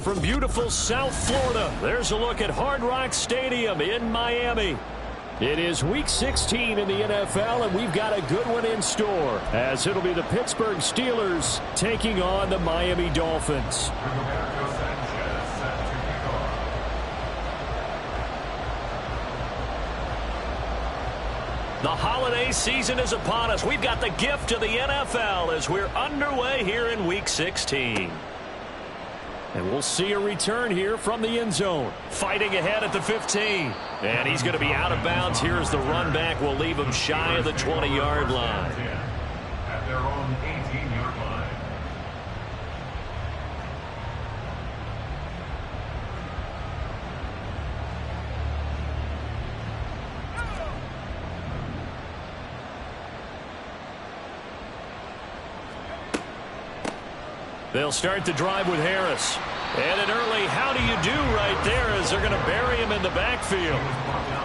from beautiful South Florida. There's a look at Hard Rock Stadium in Miami. It is Week 16 in the NFL, and we've got a good one in store, as it'll be the Pittsburgh Steelers taking on the Miami Dolphins. The holiday season is upon us. We've got the gift of the NFL as we're underway here in Week 16. And we'll see a return here from the end zone. Fighting ahead at the 15. And he's going to be out of bounds. Here's the run back. We'll leave him shy of the 20-yard line. At their own 18-yard line. They'll start the drive with Harris. And an early how do you do right there as they're going to bury him in the backfield.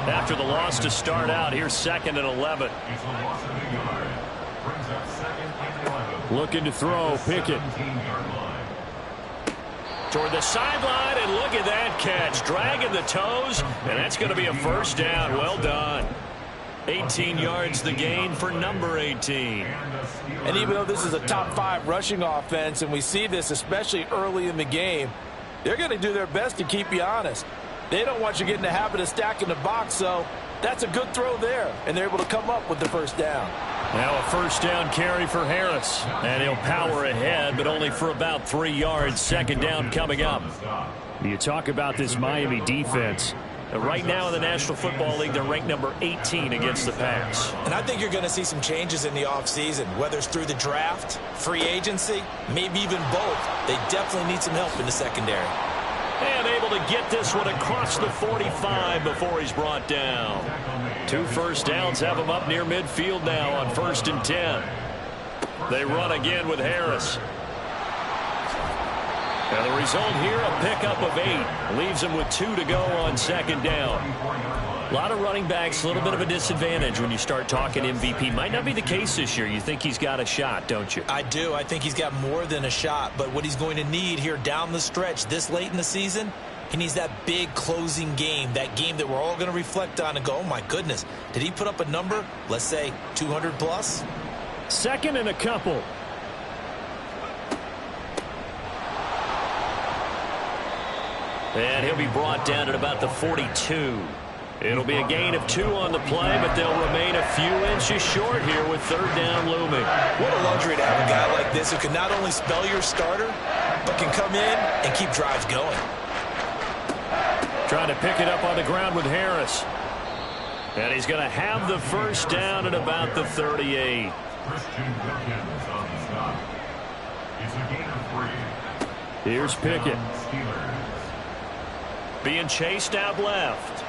After the loss to start out, here's 2nd and 11. Looking to throw, Pickett. Toward the sideline, and look at that catch. Dragging the toes, and that's going to be a first down. Well done. 18 yards the gain for number 18. And even though this is a top 5 rushing offense, and we see this especially early in the game, they're going to do their best to keep you honest. They don't want you getting the habit of stacking the box, so that's a good throw there, and they're able to come up with the first down. Now a first down carry for Harris, and he'll power ahead, but only for about 3 yards. 2nd down coming up. You talk about this Miami defense. Right now in the National Football League, they're ranked number 18 against the pass. And I think you're going to see some changes in the offseason, whether it's through the draft, free agency, maybe even both. They definitely need some help in the secondary. And able to get this one across the 45 before he's brought down. 2 first downs have him up near midfield now on 1st and 10. They run again with Harris. And the result here, a pickup of 8. Leaves him with 2 to go on 2nd down. A lot of running backs, a little bit of a disadvantage when you start talking MVP. Might not be the case this year. You think he's got a shot, don't you? I do. I think he's got more than a shot. But what he's going to need here down the stretch this late in the season, he needs that big closing game, that game that we're all going to reflect on and go, oh, my goodness, did he put up a number, let's say 200 plus? 2nd and a couple. And he'll be brought down at about the 42. It'll be a gain of 2 on the play, but they'll remain a few inches short here with 3rd down looming. What a luxury to have a guy like this who can not only spell your starter, but can come in and keep drives going. Trying to pick it up on the ground with Harris. And he's going to have the first down at about the 38. Christian Wilkins on the stop. It's a gain of 3. Here's Pickett. Steelers. Being chased out left.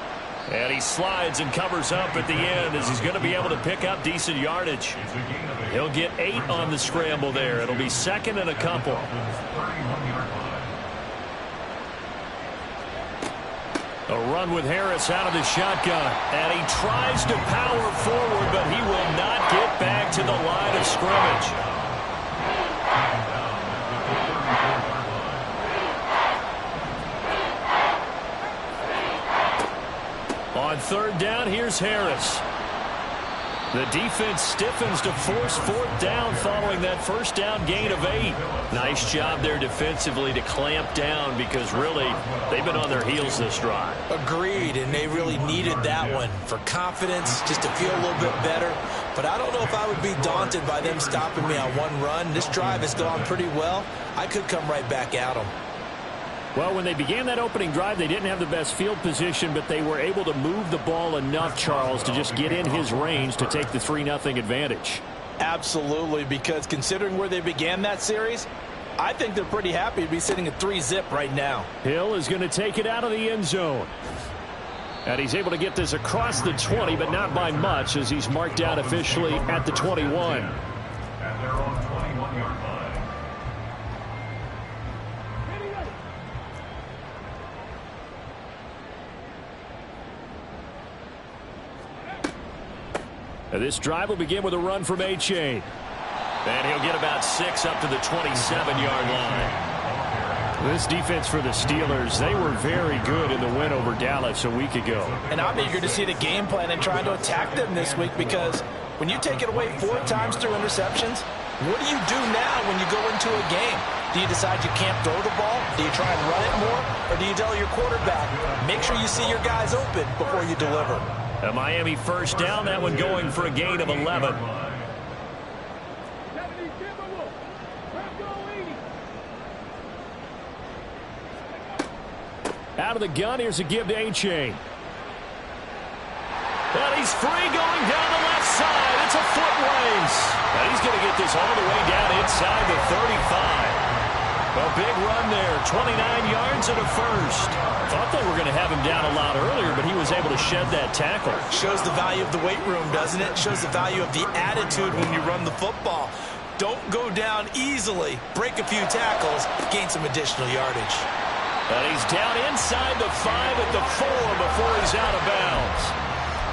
And he slides and covers up at the end as he's going to be able to pick up decent yardage. He'll get 8 on the scramble there. It'll be 2nd and a couple. A run with Harris out of the shotgun. And he tries to power forward, but he will not get back to the line of scrimmage. On 3rd down, here's Harris. The defense stiffens to force 4th down following that first down gain of 8. Nice job there defensively to clamp down because really they've been on their heels this drive. Agreed, and they really needed that one for confidence, just to feel a little bit better. But I don't know if I would be daunted by them stopping me on one run. This drive has gone pretty well. I could come right back at them. Well, when they began that opening drive, they didn't have the best field position, but they were able to move the ball enough, Charles, to just get in his range to take the 3-0 advantage. Absolutely, because considering where they began that series, I think they're pretty happy to be sitting at 3-zip right now. Hill is going to take it out of the end zone. And he's able to get this across the 20, but not by much, as he's marked out officially at the 21. At their own 21-yard line. And this drive will begin with a run from A-Chain. And he'll get about 6 up to the 27-yard line. This defense for the Steelers, they were very good in the win over Dallas a week ago. And I'm eager to see the game plan and trying to attack them this week, because when you take it away 4 times through interceptions, what do you do now when you go into a game? Do you decide you can't throw the ball? Do you try and run it more? Or do you tell your quarterback, make sure you see your guys open before you deliver? A Miami first down, that one going for a gain of 11. Out of the gun, here's a give to A-Chain. And he's free going down the left side. It's a foot race. And he's going to get this all the way down inside the 35. A big run there, 29 yards and a first. Thought they were going to have him down a lot earlier, but he was able to shed that tackle. Shows the value of the weight room, doesn't it? Shows the value of the attitude when you run the football. Don't go down easily. Break a few tackles, gain some additional yardage. And he's down inside the 5 at the 4 before he's out of bounds.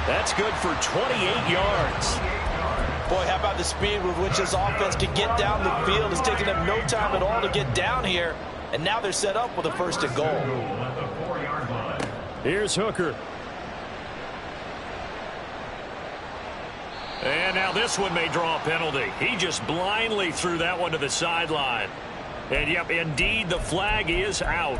That's good for 28 yards. Boy, how about the speed with which this offense can get down the field? It's taking them no time at all to get down here. And now they're set up with a 1st and goal. Here's Hooker. And now this one may draw a penalty. He just blindly threw that one to the sideline. And, yep, indeed, the flag is out.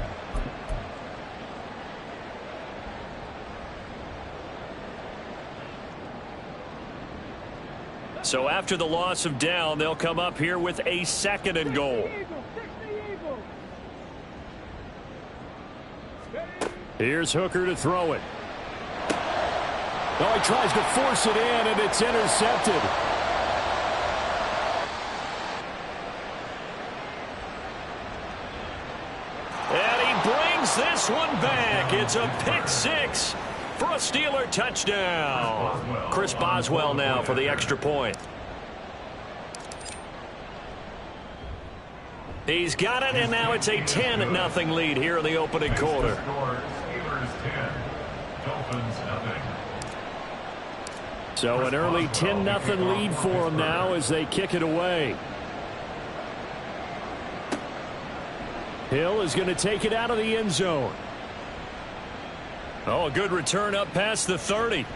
So after the loss of down, they'll come up here with a 2nd and goal. Here's Hooker to throw it. Oh, he tries to force it in, and it's intercepted. And he brings this one back. It's a pick 6. For a Steeler touchdown. Chris Boswell now for the extra point. He's got it, and now it's a 10-0 lead here in the opening quarter. So an early 10-0 lead for them now as they kick it away. Hill is going to take it out of the end zone. Oh, a good return up past the 30.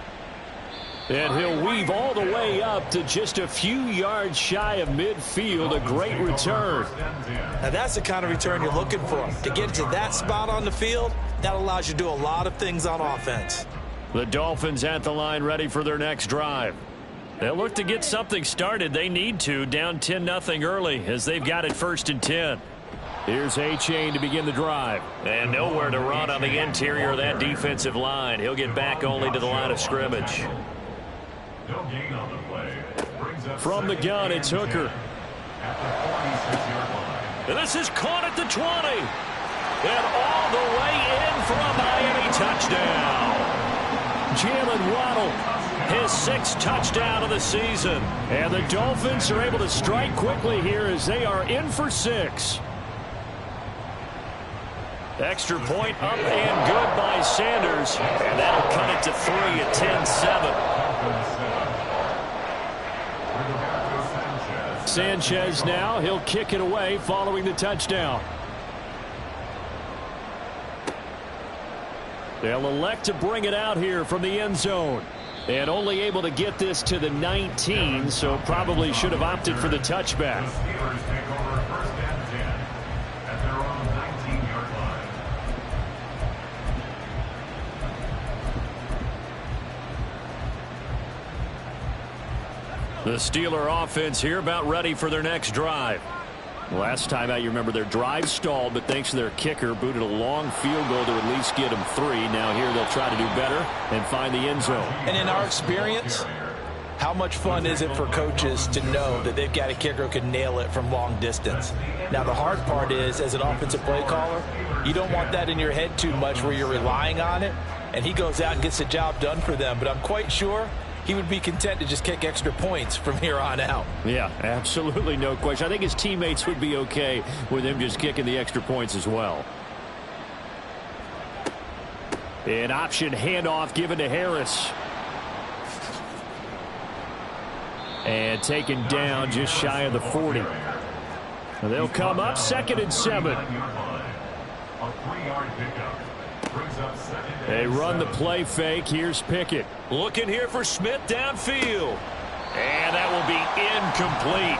And he'll weave all the way up to just a few yards shy of midfield. A great return. Now that's the kind of return you're looking for. To get to that spot on the field, that allows you to do a lot of things on offense. The Dolphins at the line ready for their next drive. They'll look to get something started. They need to, down 10-0 early as they've got it 1st and 10. Here's A-Chain to begin the drive. And nowhere to run on the interior of that defensive line. He'll get back only to the line of scrimmage. From the gun, it's Hooker. And this is caught at the 20. And all the way in for a Miami touchdown. Jalen Waddle, his 6th touchdown of the season. And the Dolphins are able to strike quickly here as they are in for 6. Extra point up and good by Sanders. And that'll cut it to 3 at 10-7. Sanchez now, he'll kick it away following the touchdown. They'll elect to bring it out here from the end zone. And only able to get this to the 19, so probably should have opted for the touchback. The Steeler offense here about ready for their next drive. Last time out, you remember their drive stalled, but thanks to their kicker, booted a long field goal to at least get them 3. Now here they'll try to do better and find the end zone. And in our experience, how much fun is it for coaches to know that they've got a kicker who can nail it from long distance? Now the hard part is, as an offensive play caller, you don't want that in your head too much where you're relying on it, and he goes out and gets the job done for them. But I'm quite sure he would be content to just kick extra points from here on out. Yeah, absolutely, no question. I think his teammates would be okay with him just kicking the extra points as well. An option handoff given to Harris. And taken down just shy of the 40. They'll come up 2nd and 7. A 3-yard pickup. Brings up second. They run the play fake. Here's Pickett. Looking here for Smith downfield. And that will be incomplete.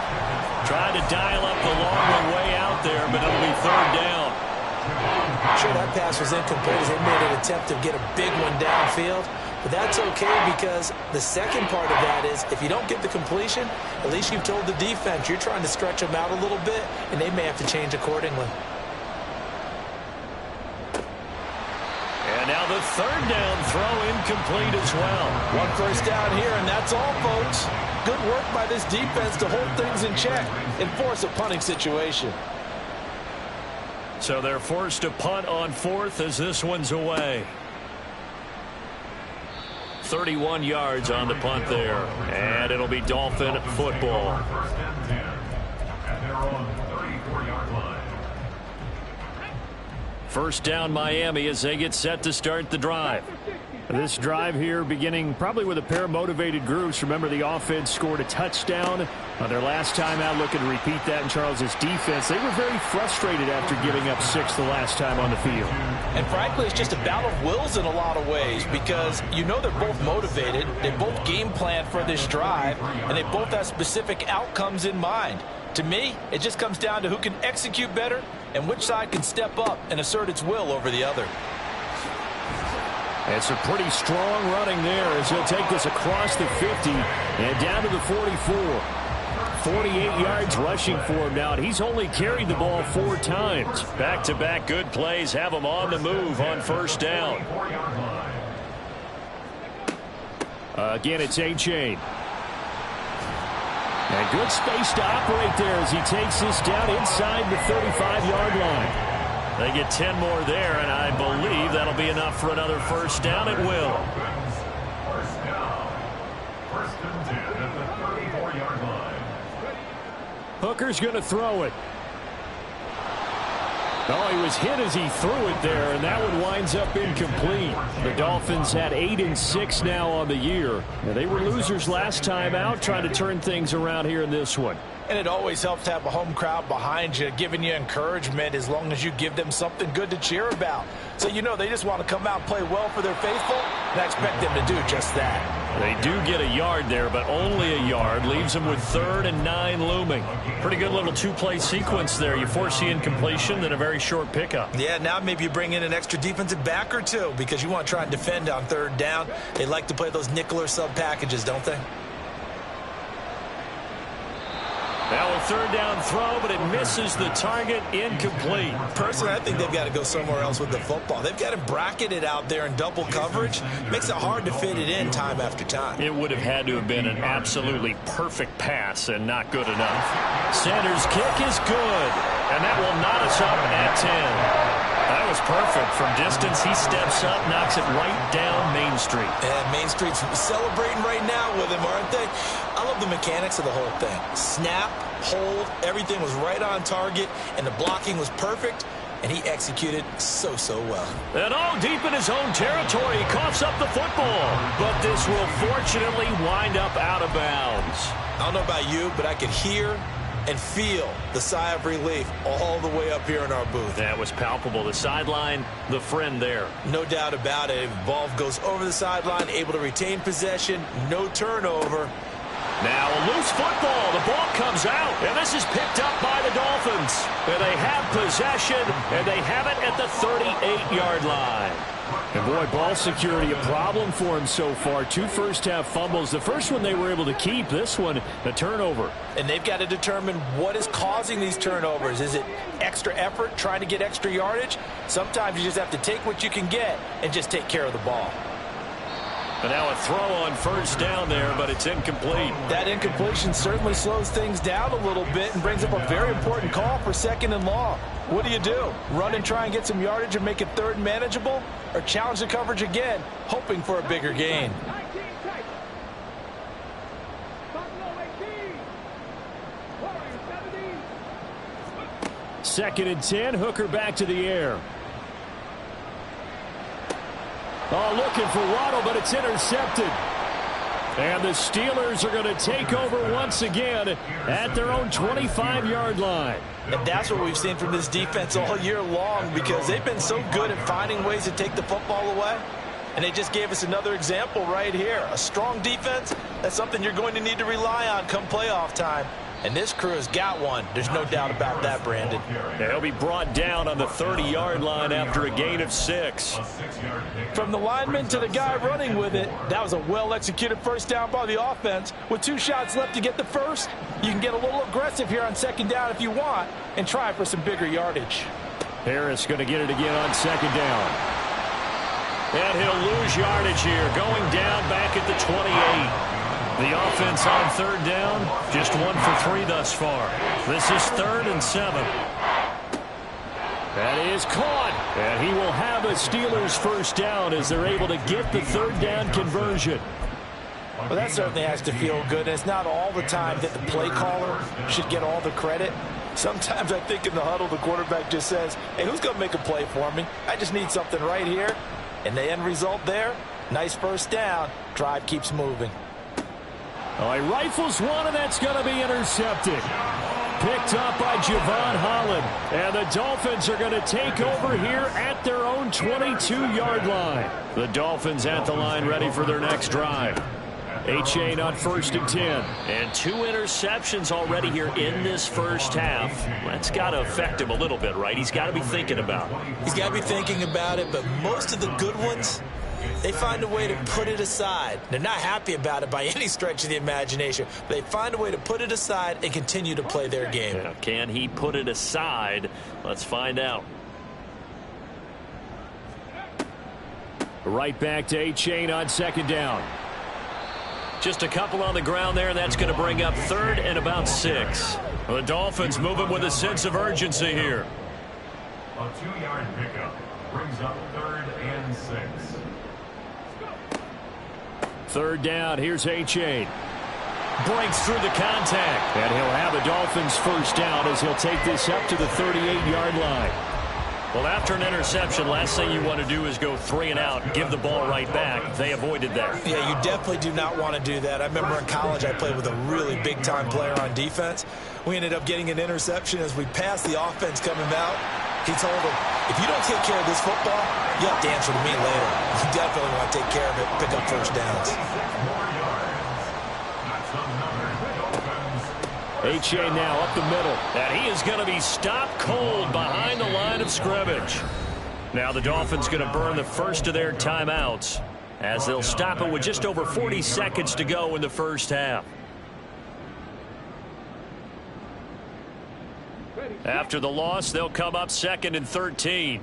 Trying to dial up the long one way out there, but it'll be third down. Sure, that pass was incomplete as they made an attempt to get a big one downfield. But that's okay because the second part of that is if you don't get the completion, at least you've told the defense you're trying to stretch them out a little bit, and they may have to change accordingly. And now the third down throw incomplete as well. One first down here, and that's all, folks. Good work by this defense to hold things in check and force a punting situation. So they're forced to punt on fourth as this one's away. 31 yards on the punt there. And it'll be Dolphin football. First and 10. And they're on the 34-yard line. First down Miami as they get set to start the drive. This drive here beginning probably with a pair of motivated groups. Remember, the offense scored a touchdown on their last time out, looking to repeat that in Charles's defense. They were very frustrated after giving up 6 the last time on the field. And frankly, it's just a battle of wills in a lot of ways because you know they're both motivated, they both game plan for this drive, and they both have specific outcomes in mind. To me, it just comes down to who can execute better and which side can step up and assert its will over the other. It's a pretty strong running there as he'll take this across the 50 and down to the 44. 48 yards rushing for him now. He's only carried the ball 4 times. Back-to-back good plays have him on the move on first down. Again, it's A-Chain. And good space to operate there as he takes this down inside the 35-yard line. They get 10 more there, and I believe that'll be enough for another first down. It will. First down. First and 10 at the 34-yard line. Hooker's going to throw it. Oh, he was hit as he threw it there, and that one winds up incomplete. The Dolphins had 8-6 now on the year. Now, they were losers last time out, trying to turn things around here in this one. And it always helps to have a home crowd behind you, giving you encouragement as long as you give them something good to cheer about. So you know they just want to come out and play well for their faithful, and I expect them to do just that. They do get a yard there, but only a yard. Leaves them with 3rd and 9 looming. Pretty good little 2-play sequence there. You force the incompletion, then a very short pickup. Yeah, now maybe you bring in an extra defensive back or two because you want to try and defend on 3rd down. They like to play those nickel or sub packages, don't they? Now a 3rd down throw, but it misses the target, incomplete. Personally, I think they've got to go somewhere else with the football. They've got to bracket it out there in double coverage. Makes it hard to fit it in time after time. It would have had to have been an absolutely perfect pass and not good enough. Sanders' kick is good, and that will knot us up at 10. That was perfect. From distance, he steps up, knocks it right down Main Street. And Main Street's celebrating right now with him, aren't they? I love the mechanics of the whole thing. Snap, hold, everything was right on target, and the blocking was perfect, and he executed so well. And all deep in his own territory, he coughs up the football. But this will fortunately wind up out of bounds. I don't know about you, but I could hear and feel the sigh of relief all the way up here in our booth. That was palpable. The sideline, the friend there. No doubt about it. Ball goes over the sideline, able to retain possession, no turnover. Now a loose football. The ball comes out, and this is picked up by the Dolphins. And they have possession, and they have it at the 38-yard line. And boy, ball security a problem for him so far. 2 first-half fumbles. The first one they were able to keep. This one, a turnover. And they've got to determine what is causing these turnovers. Is it extra effort, trying to get extra yardage? Sometimes you just have to take what you can get and just take care of the ball. And now a throw on first down there, but it's incomplete. That incompletion certainly slows things down a little bit and brings up a very important call for 2nd and long. What do? Run and try and get some yardage and make it 3rd and manageable? Or challenge the coverage again, hoping for a bigger gain? Second and 10, Hooker back to the air. Oh, looking for Waddle, but it's intercepted. And the Steelers are going to take over once again at their own 25-yard line. And that's what we've seen from this defense all year long, because they've been so good at finding ways to take the football away. And they just gave us another example right here. A strong defense, that's something you're going to need to rely on come playoff time. And this crew has got one. There's no doubt about that, Brandon. They'll be brought down on the 30-yard line after a gain of 6. From the lineman to the guy running with it, that was a well-executed first down by the offense. With 2 shots left to get the first, you can get a little aggressive here on second down if you want and try for some bigger yardage. Harris going to get it again on second down. And he'll lose yardage here, going down back at the 28. The offense on third down, just 1 for 3 thus far. This is 3rd and 7. That is caught. And he will have a Steelers first down as they're able to get the third down conversion. Well, that certainly has to feel good. And it's not all the time that the play caller should get all the credit. Sometimes I think in the huddle, the quarterback just says, hey, who's going to make a play for me? I just need something right here. And the end result there, nice first down. Drive keeps moving. Oh, he rifles one, and that's going to be intercepted. Picked up by Javon Holland. And the Dolphins are going to take over here at their own 22-yard line. The Dolphins at the line ready for their next drive. A-Chain on 1st and 10. And 2 interceptions already here in this first half. That's got to affect him a little bit, right? He's got to be thinking about it. He's got to be thinking about it, but most of the good ones, they find a way to put it aside. They're not happy about it by any stretch of the imagination. They find a way to put it aside and continue to play their game. Yeah, can he put it aside? Let's find out. Right back to A-Chain on second down. Just a couple on the ground there. That's going to bring up 3rd and about 6. The Dolphins moving with a sense of urgency here. A 2-yard pickup brings up 3rd and 6. 3rd down. Here's A-Chain. Breaks through the contact. And he'll have a Dolphins first down as he'll take this up to the 38-yard line. Well, after an interception, last thing you want to do is go 3 and out, give the ball right back. They avoided that. Yeah, you definitely do not want to do that. I remember in college I played with a really big-time player on defense. We ended up getting an interception as we passed the offense coming out. He told him, if you don't take care of this football, you have to answer to me later. You definitely want to take care of it, pick up first downs. A-Chain now up the middle. And he is going to be stopped cold behind the line of scrimmage. Now the Dolphins going to burn the first of their timeouts as they'll stop it with just over 40 seconds to go in the first half. After the loss, they'll come up 2nd and 13.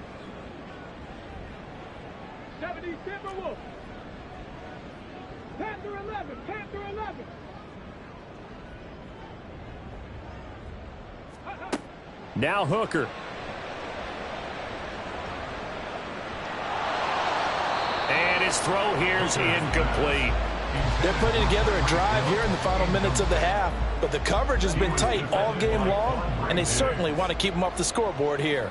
Now Hooker. And his throw here is incomplete. They're putting together a drive here in the final minutes of the half, but the coverage has been tight all game long, and they certainly want to keep them off the scoreboard here.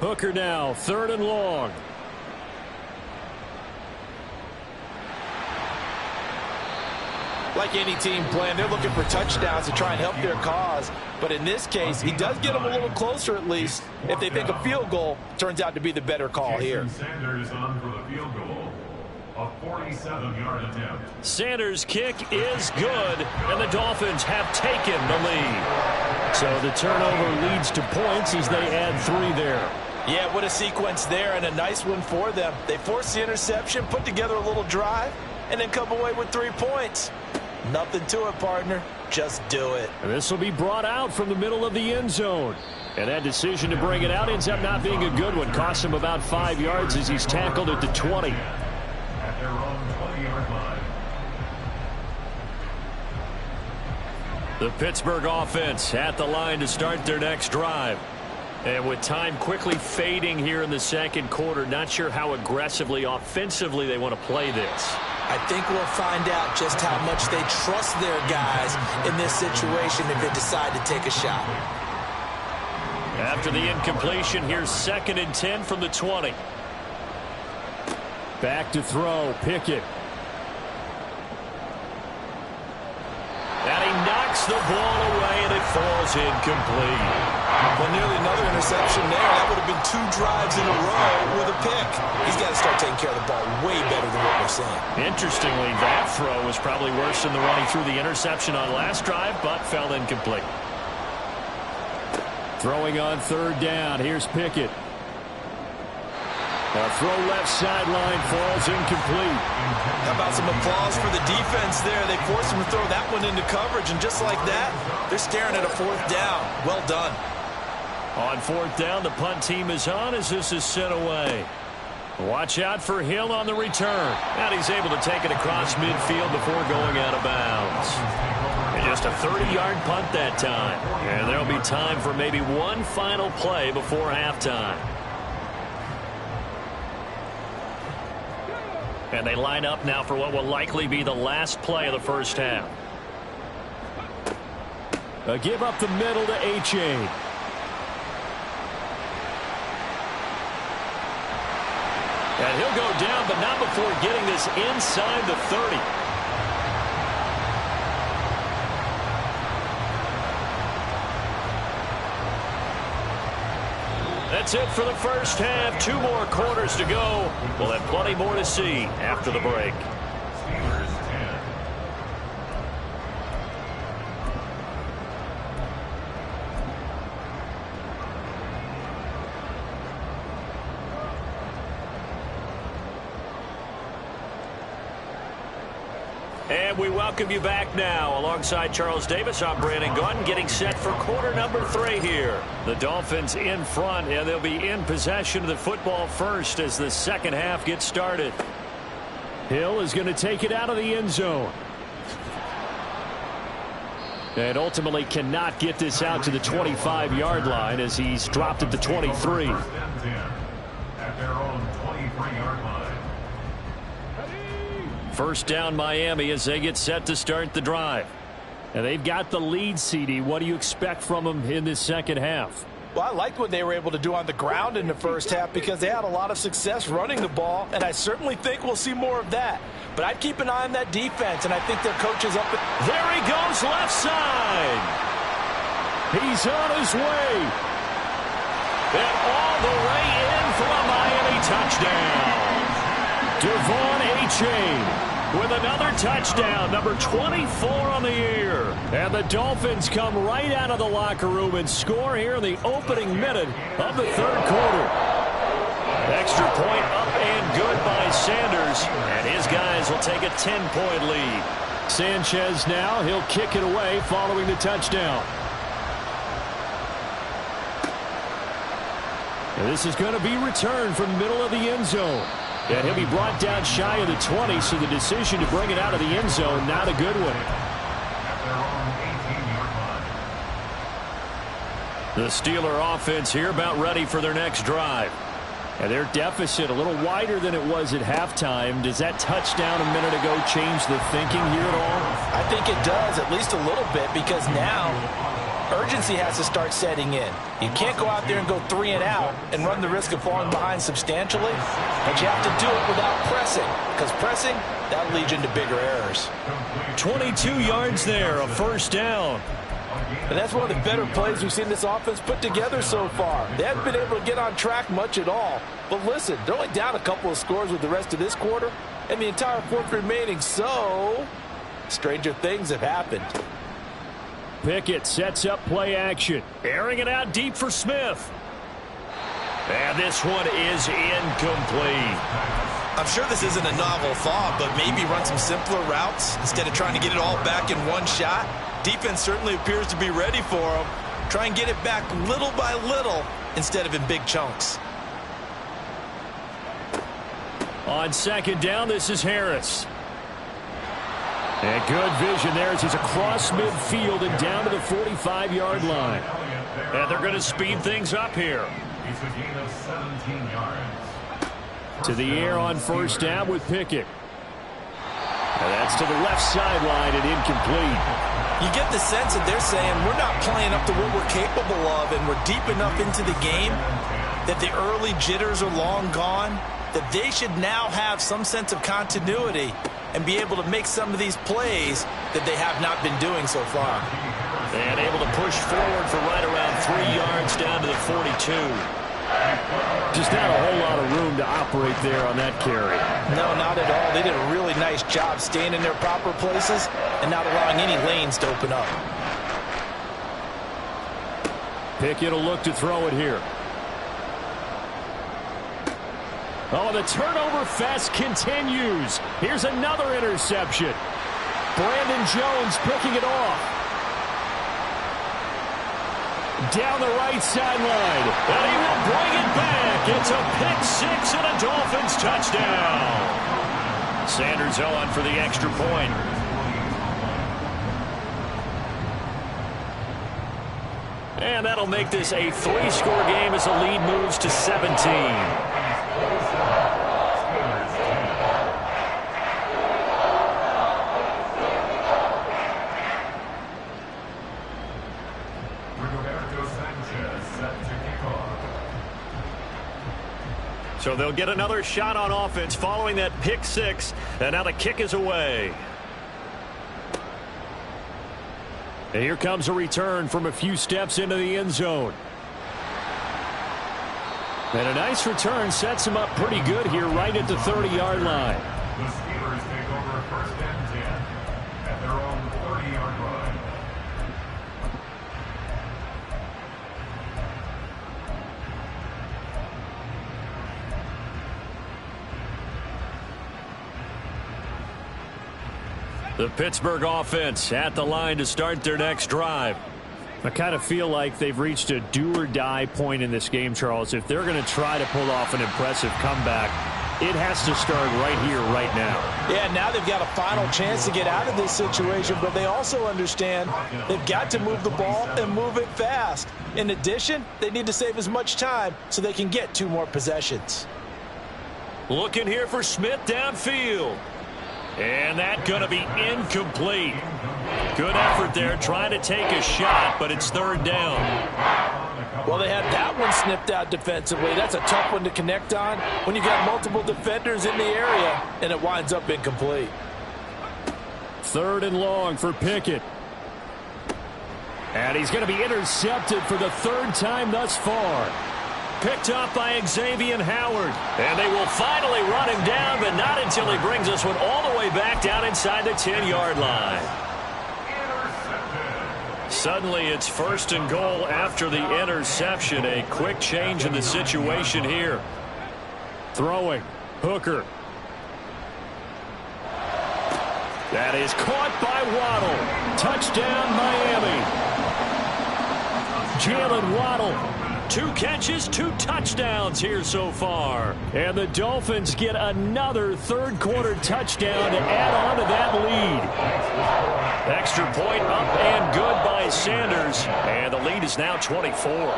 Hooker now, 3rd and long. Like any team playing, they're looking for touchdowns to try and help their cause. But in this case, he does get them a little closer at least if they think a field goal turns out to be the better call here. Sanders on for the field goal. A 47-yard attempt. Sanders' kick is good, and the Dolphins have taken the lead. So the turnover leads to points as they add 3 there. Yeah, what a sequence there, and a nice one for them. They force the interception, put together a little drive, and then come away with 3 points. Nothing to it, partner. Just do it. And this will be brought out from the middle of the end zone. And that decision to bring it out ends up not being a good one. Costs him about 5 yards as he's tackled at the 20. At their own 20-yard line. The Pittsburgh offense at the line to start their next drive. And with time quickly fading here in the second quarter, not sure how aggressively, offensively they want to play this. I think we'll find out just how much they trust their guys in this situation if they decide to take a shot. After the incompletion, here's 2nd and 10 from the 20. Back to throw, Pickett. And he knocks the ball away, and it falls incomplete. Well, nearly another interception there. That would have been 2 drives in a row with a pick. He's got to start taking care of the ball way better than what we're seeing. Interestingly, that throw was probably worse than the one he threw the interception on last drive, but fell incomplete. Throwing on 3rd down. Here's Pickett. A throw left sideline, falls incomplete. How about some applause for the defense there? They forced him to throw that one into coverage, and just like that, they're staring at a 4th down. Well done. On 4th down, the punt team is on as this is sent away. Watch out for Hill on the return. And he's able to take it across midfield before going out of bounds. And just a 30-yard punt that time. And there'll be time for maybe one final play before halftime. And they line up now for what will likely be the last play of the first half. A give up the middle to H.A. And he'll go down, but not before getting this inside the 30. That's it for the first half. 2 more quarters to go. We'll have plenty more to see after the break. Steelers 10. And we welcome you back now. Alongside Charles Davis, I'm Brandon Gunn, getting set for quarter number 3 here. The Dolphins in front, and they'll be in possession of the football first as the second half gets started. Hill is going to take it out of the end zone. And ultimately cannot get this out to the 25-yard line as he's dropped at the 23. At their own 23-yard line. First down Miami as they get set to start the drive. And they've got the lead, CD. What do you expect from them in this second half? Well, I liked what they were able to do on the ground in the first half because they had a lot of success running the ball, and I certainly think we'll see more of that. But I'd keep an eye on that defense, and I think their coach is up. There he goes, left side. He's on his way. And all the way in for a Miami touchdown. Devon Achane with another touchdown, number 24 on the year. And the Dolphins come right out of the locker room and score here in the opening minute of the 3rd quarter. Extra point up and good by Sanders, and his guys will take a 10-point lead. Sanchez now, he'll kick it away following the touchdown. And this is going to be returned from the middle of the end zone. And he'll be brought down shy of the 20, so the decision to bring it out of the end zone, not a good one. The Steeler offense here about ready for their next drive. And their deficit a little wider than it was at halftime. Does that touchdown a minute ago change the thinking here at all? I think it does, at least a little bit, because now urgency has to start setting in. You can't go out there and go 3 and out and run the risk of falling behind substantially, but you have to do it without pressing, because pressing, that'll lead you into bigger errors. 22 yards there, a first down. And that's one of the better plays we've seen this offense put together so far. They haven't been able to get on track much at all. But listen, they're only down a couple of scores with the rest of this quarter and the entire 4th remaining, so stranger things have happened. Pickett sets up play action. Airing it out deep for Smith. And this one is incomplete. I'm sure this isn't a novel thought, but maybe run some simpler routes instead of trying to get it all back in one shot. Defense certainly appears to be ready for them. Try and get it back little by little instead of in big chunks. On 2nd down, this is Harris. And good vision there as he's across midfield and down to the 45-yard line. And they're going to speed things up here. It's a gain of 17 yards. To the air on 1st down with Pickett. And that's to the left sideline and incomplete. You get the sense that they're saying we're not playing up to what we're capable of, and we're deep enough into the game that the early jitters are long gone, that they should now have some sense of continuity and be able to make some of these plays that they have not been doing so far. And able to push forward for right around 3 yards down to the 42. Just not a whole lot of room to operate there on that carry. No, not at all. They did a really nice job staying in their proper places and not allowing any lanes to open up. Pickett will look to throw it here. Oh, the turnover fest continues. Here's another interception. Brandon Jones picking it off. Down the right sideline. And he will bring it back. It's a pick-6 and a Dolphins touchdown. Sanders on for the extra point. And that'll make this a 3-score game as the lead moves to 17. So they'll get another shot on offense following that pick-6, and now the kick is away. And here comes a return from a few steps into the end zone. And a nice return sets him up pretty good here right at the 30-yard line. The Steelers take over 1st and 10 at their own 30-yard line. The Pittsburgh offense at the line to start their next drive. I kind of feel like they've reached a do-or-die point in this game, Charles. If they're going to try to pull off an impressive comeback, it has to start right here, right now. Yeah, now they've got a final chance to get out of this situation, but they also understand they've got to move the ball and move it fast. In addition, they need to save as much time so they can get 2 more possessions. Looking here for Smith downfield. And that's going to be incomplete. Good effort there trying to take a shot, but it's 3rd down. Well, they had that one snipped out defensively. That's a tough one to connect on when you got multiple defenders in the area, and it winds up incomplete. 3rd and long for Pickett. And he's going to be intercepted for the 3rd time thus far. Picked up by Xavier Howard. And they will finally run him down, but not until he brings us one all the way back down inside the 10-yard line. Suddenly it's 1st and goal after the interception. A quick change in the situation here. Throwing. Hooker. That is caught by Waddle. Touchdown, Miami. Jalen Waddle. 2 catches, 2 touchdowns here so far. And the Dolphins get another 3rd quarter touchdown to add on to that lead. Extra point up and good by Sanders. And the lead is now 24.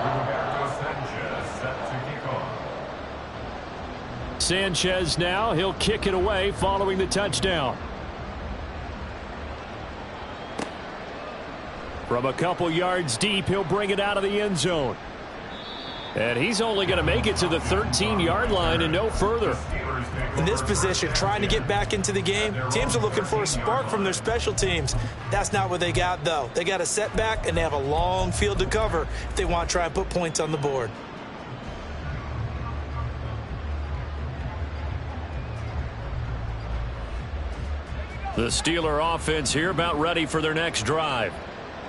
Sanchez now, he'll kick it away following the touchdown. From a couple yards deep, he'll bring it out of the end zone. And he's only going to make it to the 13-yard line and no further. In this position, trying to get back into the game, teams are looking for a spark from their special teams. That's not what they got, though. They got a setback, and they have a long field to cover if they want to try and put points on the board. The Steeler offense here about ready for their next drive.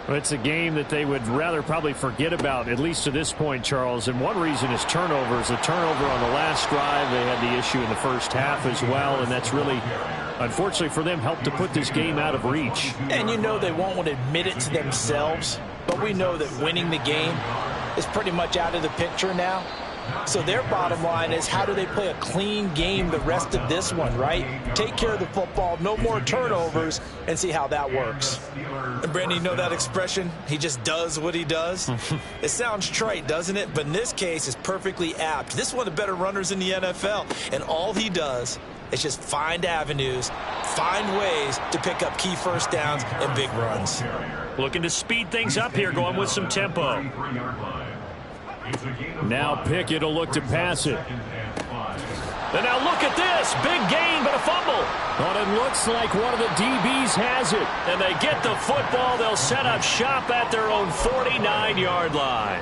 It's a game that they would rather probably forget about, at least to this point, Charles. And one reason is turnovers. A turnover on the last drive. They had the issue in the first half as well, and that's really, unfortunately for them, helped to put this game out of reach. And you know they won't want to admit it to themselves, but we know that winning the game is pretty much out of the picture now. So their bottom line is, how do they play a clean game the rest of this one, right? Take care of the football, no more turnovers, and see how that works. And Brandon, you know that expression, he just does what he does? It sounds trite, doesn't it? But in this case, it's perfectly apt. This is one of the better runners in the NFL, and all he does is just find avenues, find ways to pick up key first downs and big runs. Looking to speed things up here, going with some tempo. It's a gain of Now 5. Pickett will look to pass it. Second and 5. And now look at this. Big gain, but a fumble. But it looks like one of the DBs has it. And they get the football. They'll set up shop at their own 49-yard line.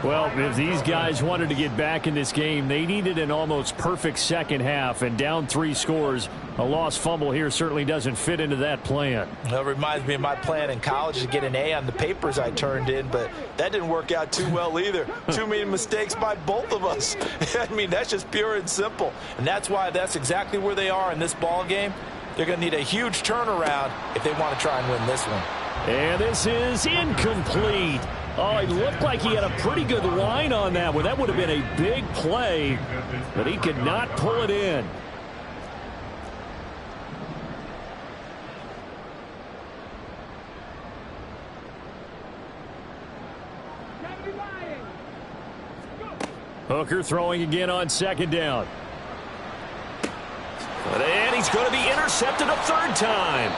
Well, if these guys wanted to get back in this game, they needed an almost perfect second half, and down 3 scores. A lost fumble here certainly doesn't fit into that plan. Well, it reminds me of my plan in college to get an A on the papers I turned in, but that didn't work out too well either. Too many mistakes by both of us. I mean, that's just pure and simple. And that's why that's exactly where they are in this ball game. They're going to need a huge turnaround if they want to try and win this one. And this is incomplete. Oh, it looked like he had a pretty good line on that one. That would have been a big play, but he could not pull it in. Hooker throwing again on second down. And he's going to be intercepted a third time.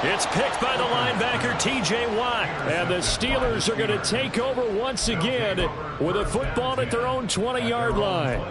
It's picked by the linebacker, T.J. Watt. And the Steelers are going to take over once again with a football at their own 20-yard line.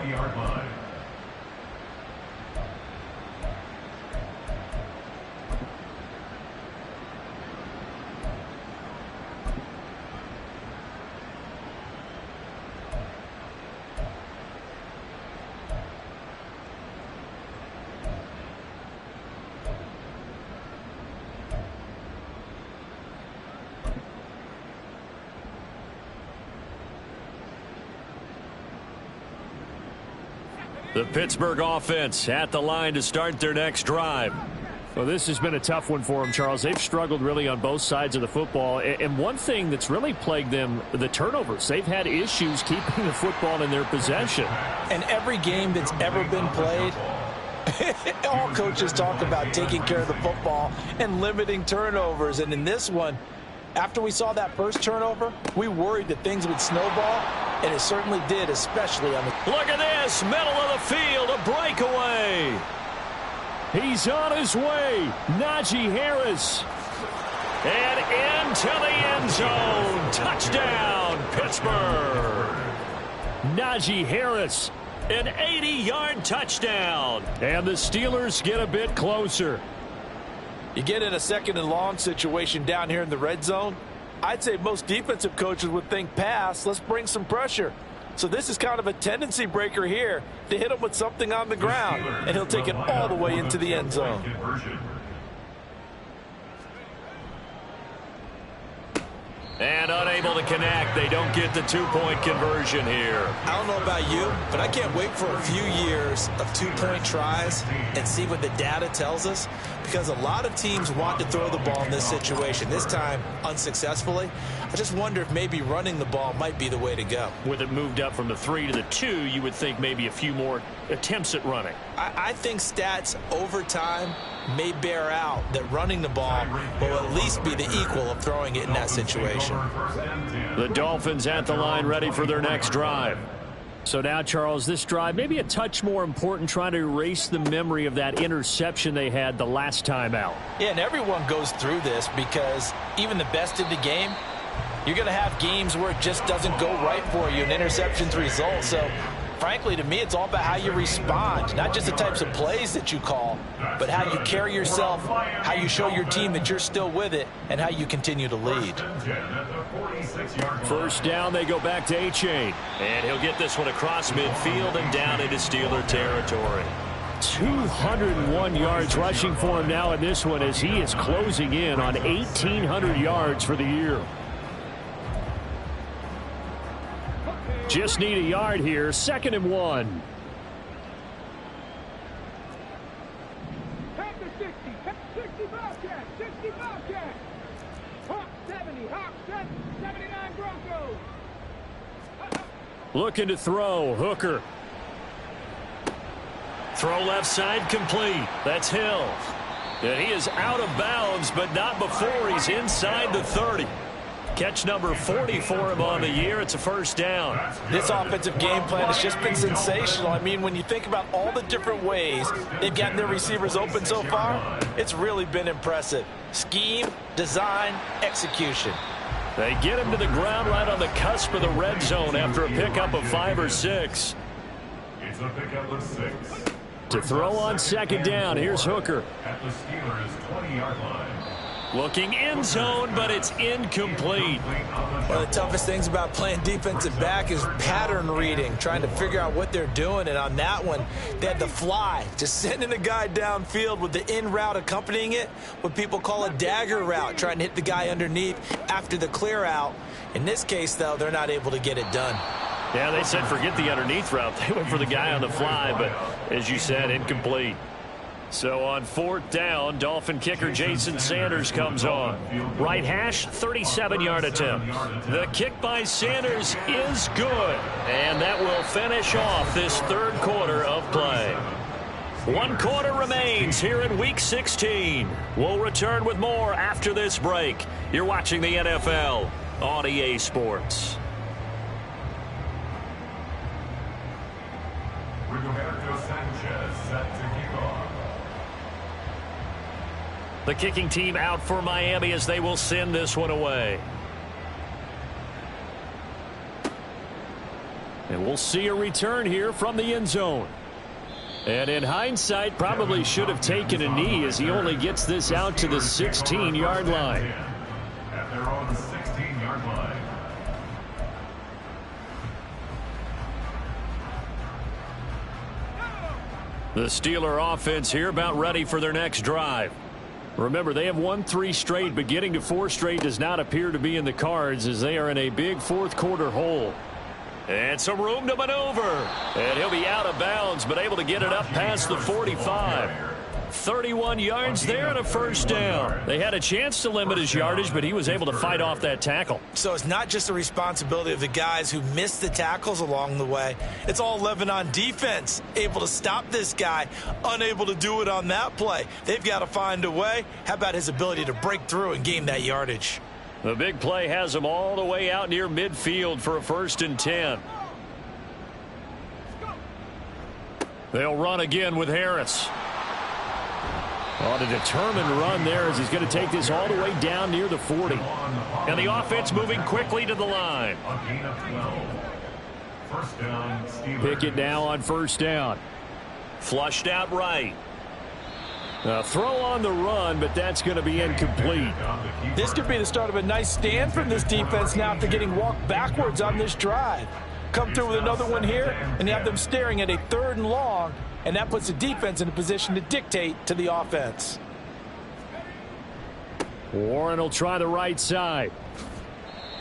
The Pittsburgh offense at the line to start their next drive. Well, this has been a tough one for them, Charles. They've struggled really on both sides of the football. And one thing that's really plagued them, the turnovers. They've had issues keeping the football in their possession. And every game that's ever been played, all coaches talk about taking care of the football and limiting turnovers. And in this one, after we saw that first turnover, we worried that things would snowball, and it certainly did, especially on the... Look at this, middle of the field, a breakaway. He's on his way. Najee Harris. And into the end zone. Touchdown, Pittsburgh. Najee Harris. An 80-yard touchdown. And the Steelers get a bit closer. You get in a second and long situation down here in the red zone, I'd say most defensive coaches would think pass, let's bring some pressure. So this is kind of a tendency breaker here to hit him with something on the ground, and he'll take it all the way into the end zone. And unable to connect. They don't get the two-point conversion here. I don't know about you, but I can't wait for a few years of two-point tries and see what the data tells us, because a lot of teams want to throw the ball in this situation, this time unsuccessfully. I just wonder if maybe running the ball might be the way to go. With it moved up from the 3 to the 2, you would think maybe a few more attempts at running. I think stats over time may bear out that running the ball will at least be the equal of throwing it in that situation. The Dolphins at the line ready for their next drive. So now, Charles, this drive maybe a touch more important, trying to erase the memory of that interception they had the last time out. Yeah, and everyone goes through this because even the best in the game, you're going to have games where it just doesn't go right for you, and interceptions result. So, frankly, to me, it's all about how you respond, not just the types of plays that you call, but how you carry yourself, how you show your team that you're still with it, and how you continue to lead. First down, they go back to A-Chain. And he'll get this one across midfield and down into Steeler territory. 201 yards rushing for him now in this one as he is closing in on 1,800 yards for the year. Just need a yard here. 2nd and 1. Back to 60. 60 Bobcats. 60 Bobcats. Hawk 70. Hawk 79 Broncos. Looking to throw. Hooker. Throw left side complete. That's Hill. And he is out of bounds, but not before he's inside the 30. Catch number 40 for him on the year. It's a first down. This offensive game plan has just been sensational. I mean, when you think about all the different ways they've gotten their receivers open so far, it's really been impressive. Scheme, design, execution. They get him to the ground right on the cusp of the red zone after a pickup of 5 or 6. It's a pickup of 6. To throw on second down, here's Hooker. At the Steelers' 20-yard line. Looking end zone, but it's incomplete. One of the toughest things about playing defensive back is pattern reading, trying to figure out what they're doing. And on that one, they had the fly, just sending a guy downfield with the in route accompanying it, what people call a dagger route, trying to hit the guy underneath after the clear out. In this case, though, they're not able to get it done. Yeah, they said forget the underneath route. They went for the guy on the fly, but as you said, incomplete. So on 4th down, Dolphin kicker Jason Sanders comes on. Right hash, 37-yard attempt. The kick by Sanders is good. And that will finish off this 3rd quarter of play. 1 quarter remains here in Week 16. We'll return with more after this break. You're watching the NFL on EA Sports. Rigoberto Sanchez set to kick off. The kicking team out for Miami as they will send this one away. And we'll see a return here from the end zone. And in hindsight, probably should have taken a knee as he only gets this out to the 16-yard line. At their own 16-yard line. The Steeler offense here about ready for their next drive. Remember, they have won 3 straight, but getting to 4 straight does not appear to be in the cards as they are in a big 4th quarter hole. And some room to maneuver. And he'll be out of bounds, but able to get it up past the 45. 31 yards there and a first down. They had a chance to limit his yardage, but he was able to fight off that tackle. So it's not just the responsibility of the guys who missed the tackles along the way. It's all 11 on defense, able to stop this guy, unable to do it on that play. They've got to find a way. How about his ability to break through and gain that yardage? The big play has him all the way out near midfield for a 1st and 10. They'll run again with Harris. On a determined run there as he's going to take this all the way down near the 40. And the offense moving quickly to the line. A gain of 12. First down, Steelers. Pick it now on 1st down. Flushed out right. A throw on the run, but that's going to be incomplete. This could be the start of a nice stand from this defense now after getting walked backwards on this drive. Come through with another one here, and you have them staring at a 3rd and long. And that puts the defense in a position to dictate to the offense. Warren will try the right side.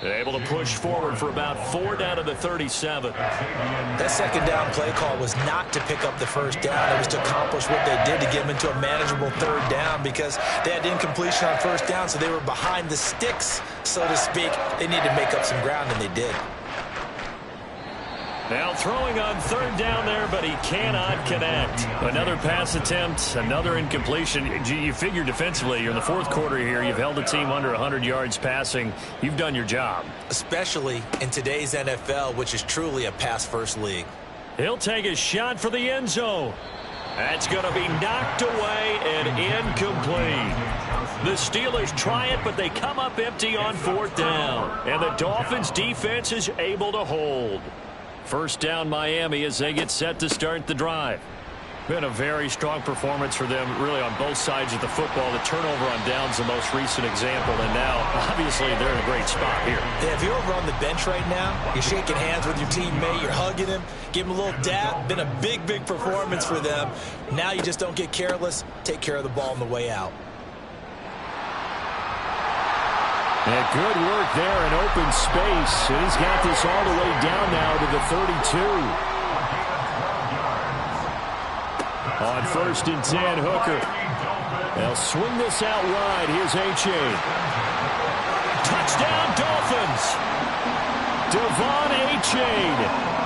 Able to push forward for about 4 down to the 37. That 2nd down play call was not to pick up the 1st down. It was to accomplish what they did to get them into a manageable 3rd down because they had incompletion on 1st down, so they were behind the sticks, so to speak. They needed to make up some ground, and they did. Now throwing on 3rd down there, but he cannot connect. Another pass attempt, another incompletion. You figure defensively, you're in the 4th quarter here. You've held the team under 100 yards passing. You've done your job. Especially in today's NFL, which is truly a pass-first league. He'll take a shot for the end zone. That's going to be knocked away and incomplete. The Steelers try it, but they come up empty on 4th down. And the Dolphins' defense is able to hold. 1st down Miami as they get set to start the drive. Been a very strong performance for them really on both sides of the football. The turnover on downs the most recent example, and now obviously they're in a great spot here. Yeah, if you're over on the bench right now, you're shaking hands with your teammate, you're hugging him, give him a little dap. Been a big performance for them. Now you just don't get careless. Take care of the ball on the way out. And good work there in open space. And he's got this all the way down now to the 32. On 1st and 10, Hooker. They'll swing this out wide. Here's H.A. Touchdown, Dolphins. Devon H.A.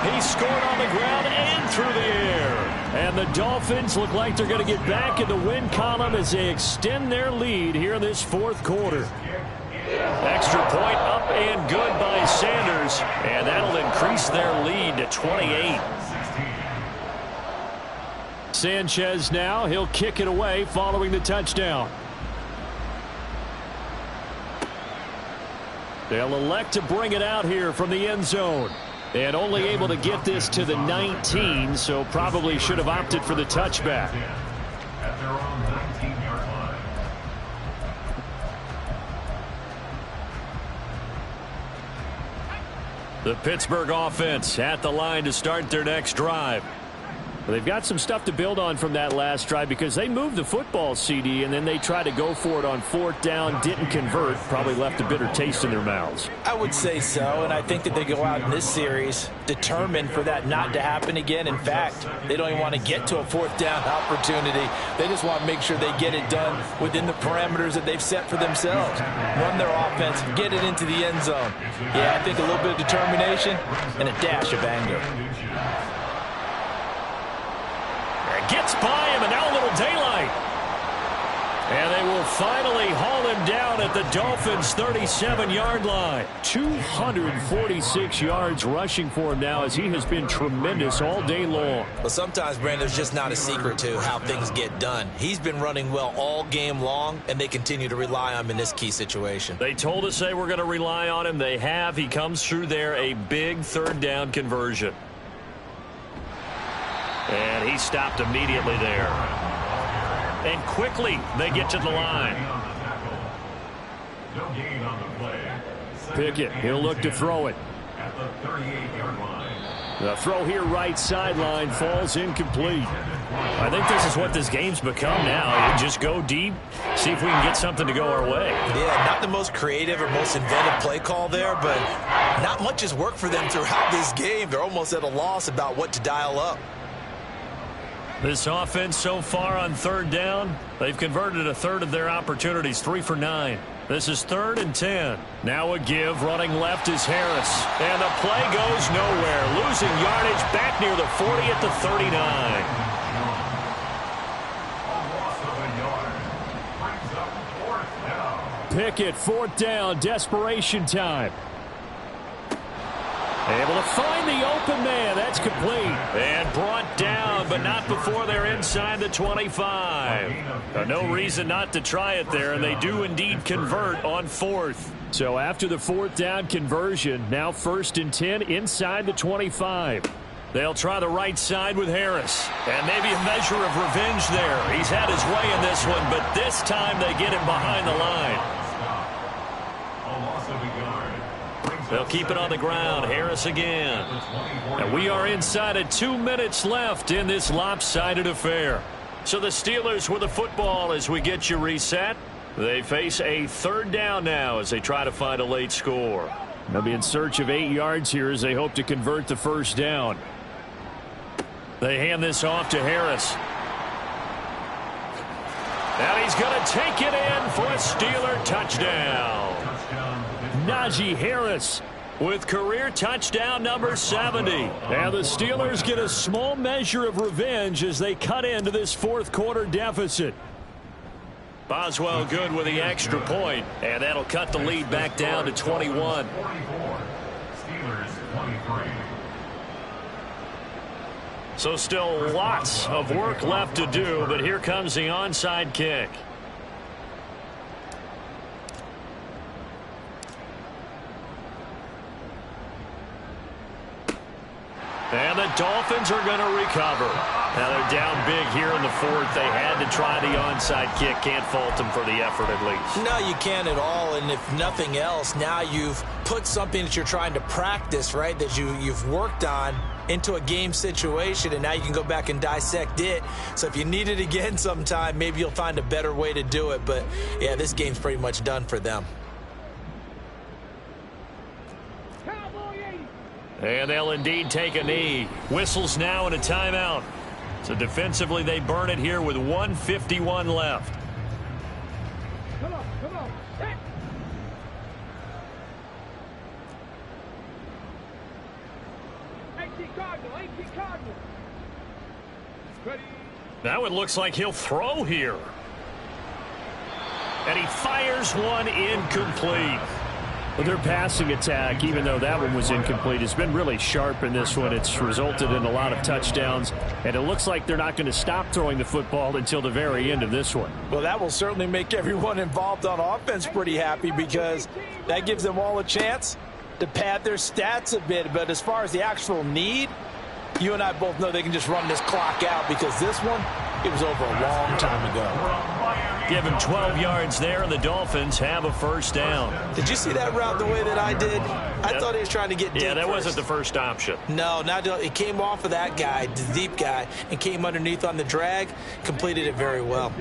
He scored on the ground and through the air. And the Dolphins look like they're going to get back in the win column as they extend their lead here in this 4th quarter. Extra point up and good by Sanders, and that'll increase their lead to 28. Sanchez now, he'll kick it away following the touchdown. They'll elect to bring it out here from the end zone. And only able to get this to the 19, so probably should have opted for the touchback. At their own 19-yard line. The Pittsburgh offense at the line to start their next drive. Well, they've got some stuff to build on from that last drive because they moved the football, CD, and then they tried to go for it on 4th down, didn't convert, probably left a bitter taste in their mouths. I would say so, and I think that they go out in this series determined for that not to happen again. In fact, they don't even want to get to a 4th down opportunity. They just want to make sure they get it done within the parameters that they've set for themselves. Run their offense, get it into the end zone. Yeah, I think a little bit of determination and a dash of anger. Gets by him, and now a little daylight. And they will finally haul him down at the Dolphins' 37-yard line. 246 yards rushing for him now as he has been tremendous all day long. Well, sometimes, Brandon, there's just not a secret to how things get done. He's been running well all game long, and they continue to rely on him in this key situation. They told us they were going to rely on him. They have. He comes through there, a big 3rd down conversion. And he stopped immediately there. And quickly they get to the line. No gain on the play. Pickett, he'll look to throw it. At the 38-yard line. The throw here right sideline falls incomplete. I think this is what this game's become now. You just go deep, see if we can get something to go our way. Yeah, not the most creative or most inventive play call there, but not much has worked for them throughout this game. They're almost at a loss about what to dial up. This offense so far on 3rd down, they've converted a third of their opportunities, 3 for 9. This is 3rd and 10. Now a give, running left is Harris. And the play goes nowhere. Losing yardage back near the 40 at the 39. Pickett, 4th down, desperation time. Able to find the open man. That's complete. And brought down, but not before they're inside the 25. No reason not to try it there, and they do indeed convert on 4th. So after the 4th down conversion, now 1st and 10 inside the 25. They'll try the right side with Harris. And maybe a measure of revenge there. He's had his way in this one, but this time they get him behind the line. They'll keep it on the ground. Harris again. And we are inside of 2 minutes left in this lopsided affair. So the Steelers with the football as we get you reset. They face a 3rd down now as they try to find a late score. They'll be in search of 8 yards here as they hope to convert the 1st down. They hand this off to Harris. And he's going to take it in for a Steeler touchdown. Najee Harris with career touchdown number 70. And the Steelers get a small measure of revenge as they cut into this 4th quarter deficit. Boswell good with the extra point, and that'll cut the lead back down to 21. Steelers 23. So still lots of work left to do, but here comes the onside kick. And the Dolphins are going to recover. Now they're down big here in the 4th. They had to try the onside kick. Can't fault them for the effort at least. No, you can't at all. And if nothing else, now you've put something that you're trying to practice, right, that you've worked on into a game situation, and now you can go back and dissect it. So if you need it again sometime, maybe you'll find a better way to do it. But, yeah, this game's pretty much done for them. And they'll indeed take a knee. Whistles now and a timeout. So defensively they burn it here with 1:51 left. Come on, come on. Hit. AC Cardinal. Ready. Now it looks like he'll throw here. And he fires one incomplete. Well, their passing attack, even though that one was incomplete, has been really sharp in this one. It's resulted in a lot of touchdowns, and it looks like they're not going to stop throwing the football until the very end of this one. Well, that will certainly make everyone involved on offense pretty happy because that gives them all a chance to pad their stats a bit. But as far as the actual need, you and I both know they can just run this clock out because this one, it was over a long time ago. Give him 12 yards there, and the Dolphins have a first down. Did you see that route the way that I did? I thought he was trying to get deep. Yeah, that first. wasn't the first option. No, it came off of that guy, the deep guy, and came underneath on the drag, completed it very well.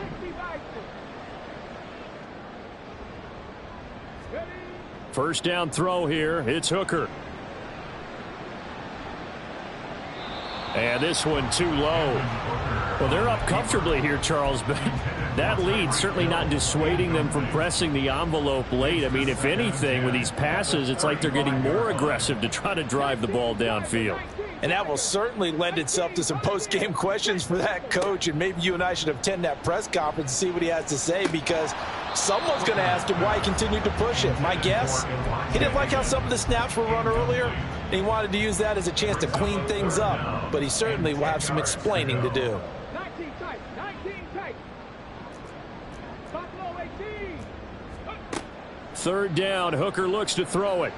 First down throw here. It's Hooker. And this one too low. Well, they're up comfortably here, Charles, but that lead certainly not dissuading them from pressing the envelope late. I mean, if anything, with these passes, it's like they're getting more aggressive to try to drive the ball downfield. And that will certainly lend itself to some post-game questions for that coach, and maybe you and I should attend that press conference and see what he has to say, because someone's going to ask him why he continued to push it. My guess, he didn't like how some of the snaps were run earlier, and he wanted to use that as a chance to clean things up, but he certainly will have some explaining to do. 19 tight, 19 tight. Buffalo 18. Third down, Hooker looks to throw it.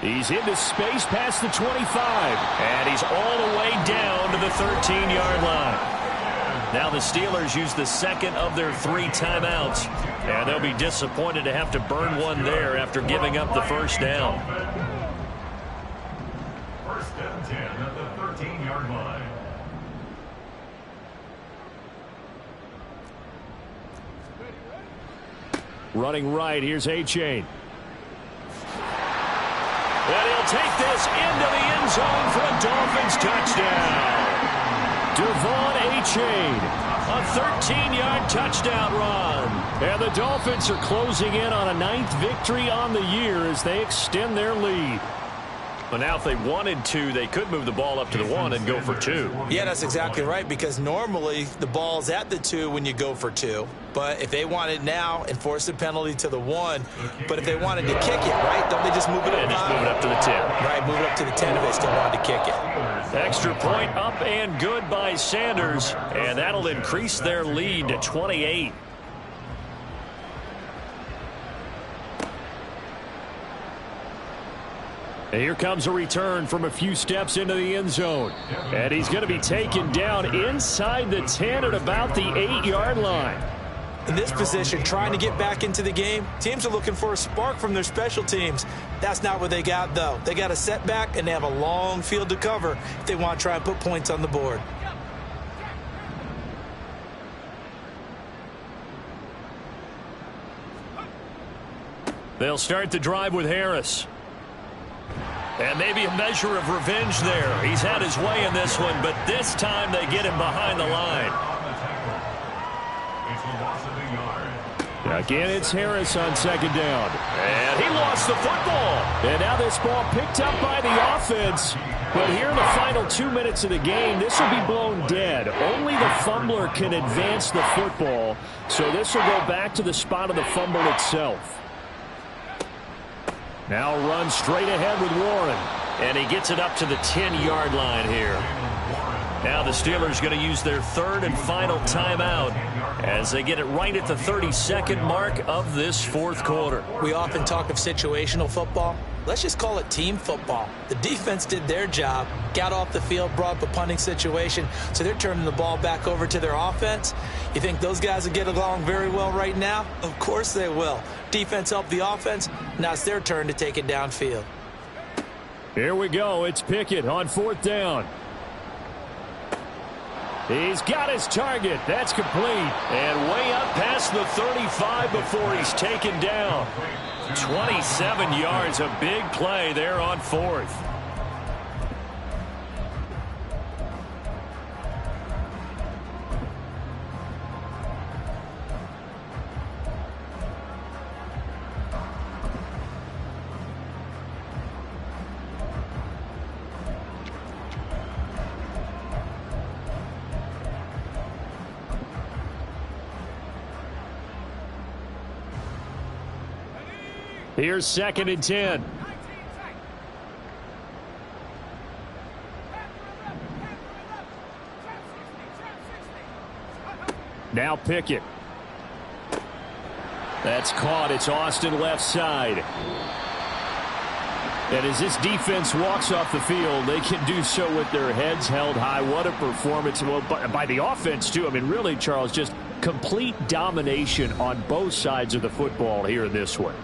He's into space past the 25. And he's all the way down to the 13-yard line. Now the Steelers use the second of their 3 timeouts. And they'll be disappointed to have to burn one there after giving up the first down. First and 10 at the 13-yard line. Running right, here's A-Chain. And he'll take this into the end zone for a Dolphins touchdown. Devon A-Chain. A 13-yard touchdown run. And the Dolphins are closing in on a 9th victory on the year as they extend their lead. But now if they wanted to, they could move the ball up to the 1 and go for 2. Yeah, that's exactly right, because normally the ball's at the 2 when you go for 2. But if they want it now, enforce the penalty to the 1. But if they wanted to kick it, right, don't they just move it up? And just move it up to the 10. Right, move it up to the 10 if they still wanted to kick it. Extra point up and good by Sanders. And that'll increase their lead to 28. And here comes a return from a few steps into the end zone. And he's going to be taken down inside the 10 at about the 8-yard line. In this position, trying to get back into the game, teams are looking for a spark from their special teams. That's not what they got, though. They got a setback, and they have a long field to cover if they want to try and put points on the board. They'll start the drive with Harris. And maybe a measure of revenge there. He's had his way in this one, but this time they get him behind the line. Again, it's Harris on second down. And he lost the football. And now this ball picked up by the offense. But here in the final 2 minutes of the game, this will be blown dead. Only the fumbler can advance the football. So this will go back to the spot of the fumble itself. Now run straight ahead with Warren. And he gets it up to the 10-yard line here. Now the Steelers going to use their 3rd and final timeout as they get it right at the 32nd mark of this 4th quarter. We often talk of situational football. Let's just call it team football. The defense did their job, got off the field, brought up a punting situation, so they're turning the ball back over to their offense. You think those guys will get along very well right now? Of course they will. Defense helped the offense. Now it's their turn to take it downfield. Here we go. It's Pickett on 4th down. He's got his target. That's complete. And way up past the 35 before he's taken down. 27 yards, a big play there on 4th. Here's 2nd and 10. Now Pickett. That's caught. It's Austin left side. And as this defense walks off the field, they can do so with their heads held high. What a performance by the offense, too. I mean, really, Charles, just complete domination on both sides of the football here in this one.